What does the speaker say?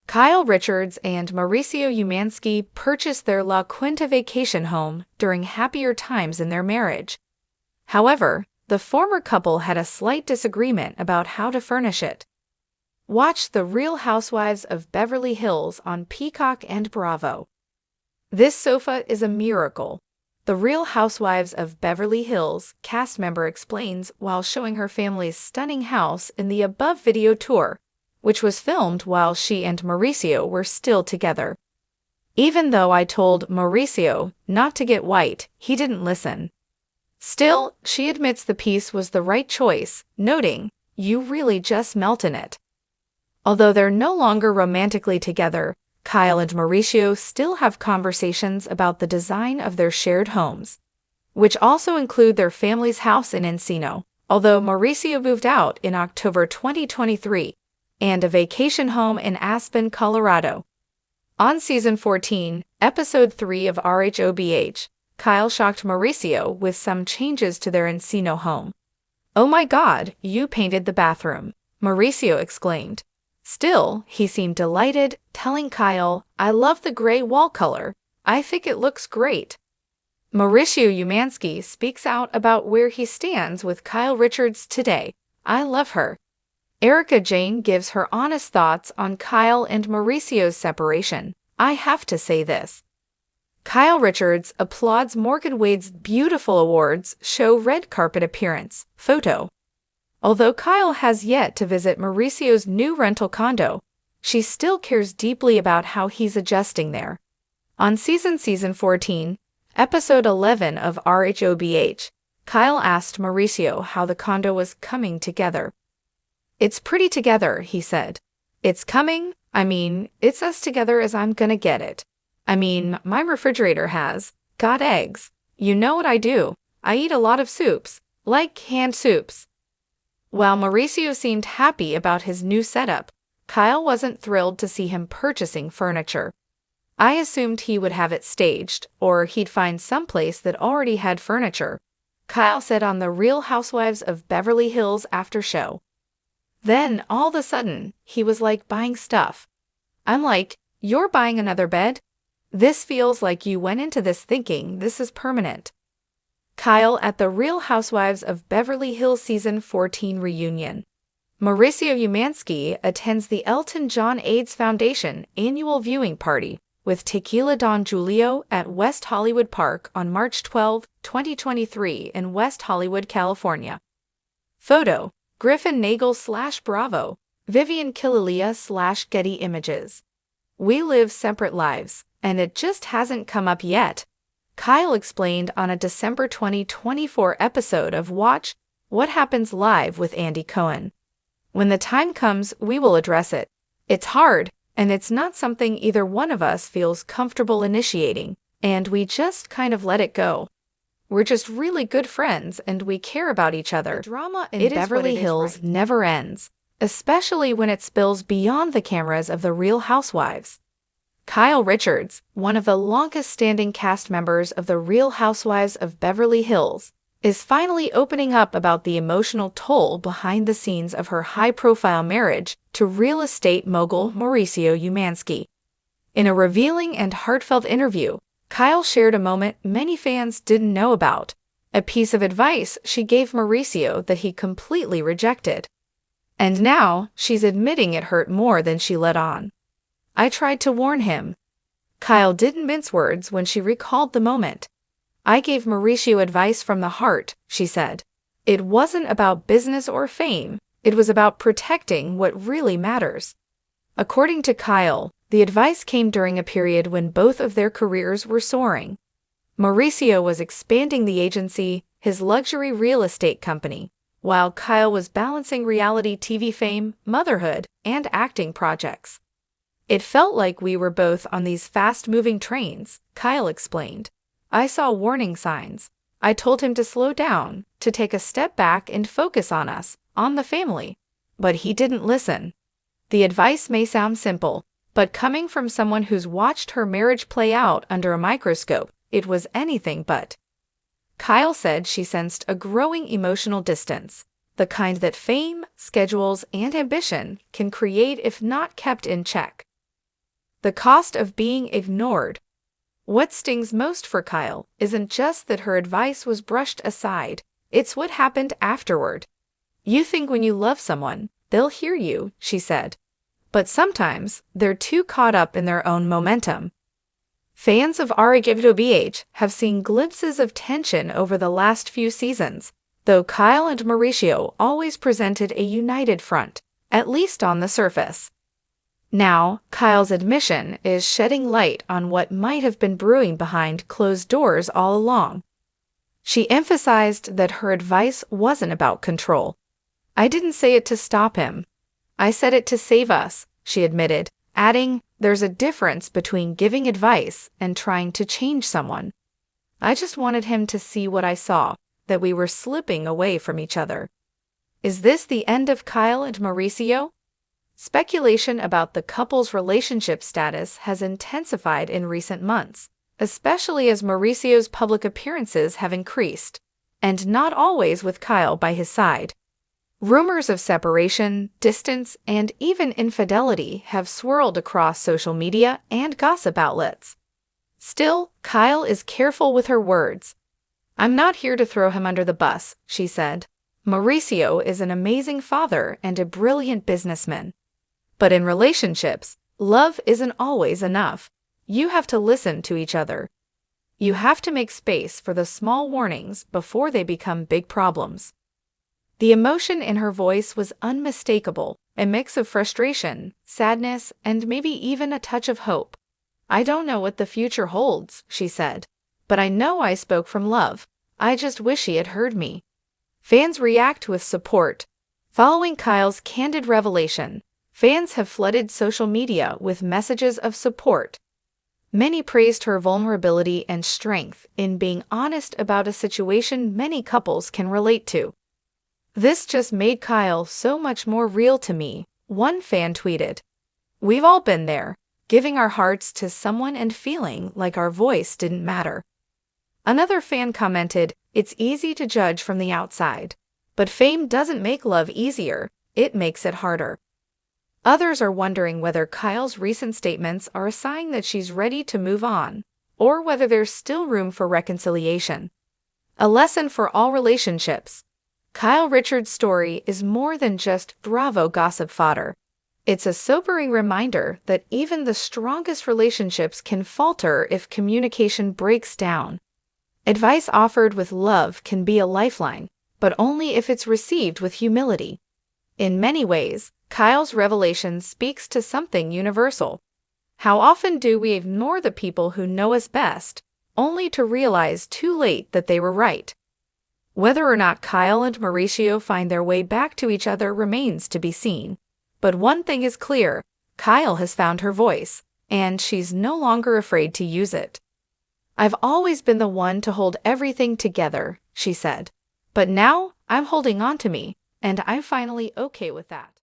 Kyle Richards and Mauricio Umansky purchased their La Quinta vacation home during happier times in their marriage. However, the former couple had a slight disagreement about how to furnish it. Watch The Real Housewives of Beverly Hills on Peacock and Bravo. This sofa is a miracle. The Real Housewives of Beverly Hills cast member explains while showing her family's stunning house in the above video tour, which was filmed while she and Mauricio were still together. Even though I told Mauricio not to get white, he didn't listen. Still, she admits the piece was the right choice, noting, "You really just melt in it." Although they're no longer romantically together, Kyle and Mauricio still have conversations about the design of their shared homes, which also include their family's house in Encino, although Mauricio moved out in October 2023, and a vacation home in Aspen, Colorado. On Season 14, Episode 3 of RHOBH, Kyle shocked Mauricio with some changes to their Encino home. "Oh my God, you painted the bathroom," Mauricio exclaimed. Still, he seemed delighted, telling Kyle, "I love the gray wall color. I think it looks great." Mauricio Umansky speaks out about where he stands with Kyle Richards today. "I love her." Erica Jane gives her honest thoughts on Kyle and Mauricio's separation. "I have to say this." Kyle Richards applauds Morgan Wade's beautiful awards show red carpet appearance. Photo. Although Kyle has yet to visit Mauricio's new rental condo, she still cares deeply about how he's adjusting there. On Season 14, Episode 11 of RHOBH, Kyle asked Mauricio how the condo was coming together. "It's pretty together," he said. "It's coming. I mean, it's as together as I'm gonna get it. I mean, my refrigerator has got eggs. You know what I do? I eat a lot of soups, like canned soups." While Mauricio seemed happy about his new setup, Kyle wasn't thrilled to see him purchasing furniture. "I assumed he would have it staged, or he'd find someplace that already had furniture," Kyle said on The Real Housewives of Beverly Hills after show. Then, all of a sudden, he was like buying stuff. I'm like, "You're buying another bed? This feels like you went into this thinking this is permanent." Kyle at The Real Housewives of Beverly Hills Season 14 reunion. Mauricio Umansky attends the Elton John AIDS Foundation annual viewing party with Tequila Don Julio at West Hollywood Park on March 12, 2023 in West Hollywood, California. Photo. Griffin Nagel/Bravo, Vivian Kililia/Getty Images. "We live separate lives, and it just hasn't come up yet," Kyle explained on a December 2024 episode of Watch What Happens Live with Andy Cohen. "When the time comes, we will address it. It's hard, and it's not something either one of us feels comfortable initiating, and we just kind of let it go. We're just really good friends and we care about each other." The drama in Beverly Hills never ends, especially when it spills beyond the cameras of The Real Housewives. Kyle Richards, one of the longest-standing cast members of The Real Housewives of Beverly Hills, is finally opening up about the emotional toll behind the scenes of her high-profile marriage to real estate mogul Mauricio Umansky. In a revealing and heartfelt interview, Kyle shared a moment many fans didn't know about, a piece of advice she gave Mauricio that he completely rejected. And now, she's admitting it hurt more than she let on. "I tried to warn him." Kyle didn't mince words when she recalled the moment. "I gave Mauricio advice from the heart," she said. "It wasn't about business or fame, it was about protecting what really matters." According to Kyle, the advice came during a period when both of their careers were soaring. Mauricio was expanding the agency, his luxury real estate company, while Kyle was balancing reality TV fame, motherhood, and acting projects. "It felt like we were both on these fast-moving trains," Kyle explained. "I saw warning signs. I told him to slow down, to take a step back and focus on us, on the family. But he didn't listen." The advice may sound simple, but coming from someone who's watched her marriage play out under a microscope, it was anything but. Kyle said she sensed a growing emotional distance, the kind that fame, schedules, and ambition can create if not kept in check. The cost of being ignored. What stings most for Kyle isn't just that her advice was brushed aside, it's what happened afterward. You think when you love someone, they'll hear you, she said. But sometimes they're too caught up in their own momentum. Fans of Housewives have seen glimpses of tension over the last few seasons, though Kyle and Mauricio always presented a united front, at least on the surface. Now, Kyle's admission is shedding light on what might have been brewing behind closed doors all along. She emphasized that her advice wasn't about control. "I didn't say it to stop him. I said it to save us," she admitted, adding, "There's a difference between giving advice and trying to change someone. I just wanted him to see what I saw, that we were slipping away from each other." Is this the end of Kyle and Mauricio? Speculation about the couple's relationship status has intensified in recent months, especially as Mauricio's public appearances have increased, and not always with Kyle by his side. Rumors of separation, distance, and even infidelity have swirled across social media and gossip outlets. Still, Kyle is careful with her words. "I'm not here to throw him under the bus," she said. "Mauricio is an amazing father and a brilliant businessman. But in relationships, love isn't always enough. You have to listen to each other. You have to make space for the small warnings before they become big problems." The emotion in her voice was unmistakable, a mix of frustration, sadness, and maybe even a touch of hope. "I don't know what the future holds," she said, "but I know I spoke from love. I just wish he had heard me." Fans react with support. Following Kyle's candid revelation, fans have flooded social media with messages of support. Many praised her vulnerability and strength in being honest about a situation many couples can relate to. "This just made Kyle so much more real to me," one fan tweeted. "We've all been there, giving our hearts to someone and feeling like our voice didn't matter." Another fan commented, "It's easy to judge from the outside, but fame doesn't make love easier, it makes it harder." Others are wondering whether Kyle's recent statements are a sign that she's ready to move on, or whether there's still room for reconciliation. A lesson for all relationships. Kyle Richards' story is more than just Bravo gossip fodder. It's a sobering reminder that even the strongest relationships can falter if communication breaks down. Advice offered with love can be a lifeline, but only if it's received with humility. In many ways, Kyle's revelation speaks to something universal. How often do we ignore the people who know us best, only to realize too late that they were right? Whether or not Kyle and Mauricio find their way back to each other remains to be seen. But one thing is clear, Kyle has found her voice, and she's no longer afraid to use it. "I've always been the one to hold everything together," she said. "But now I'm holding on to me, and I'm finally okay with that."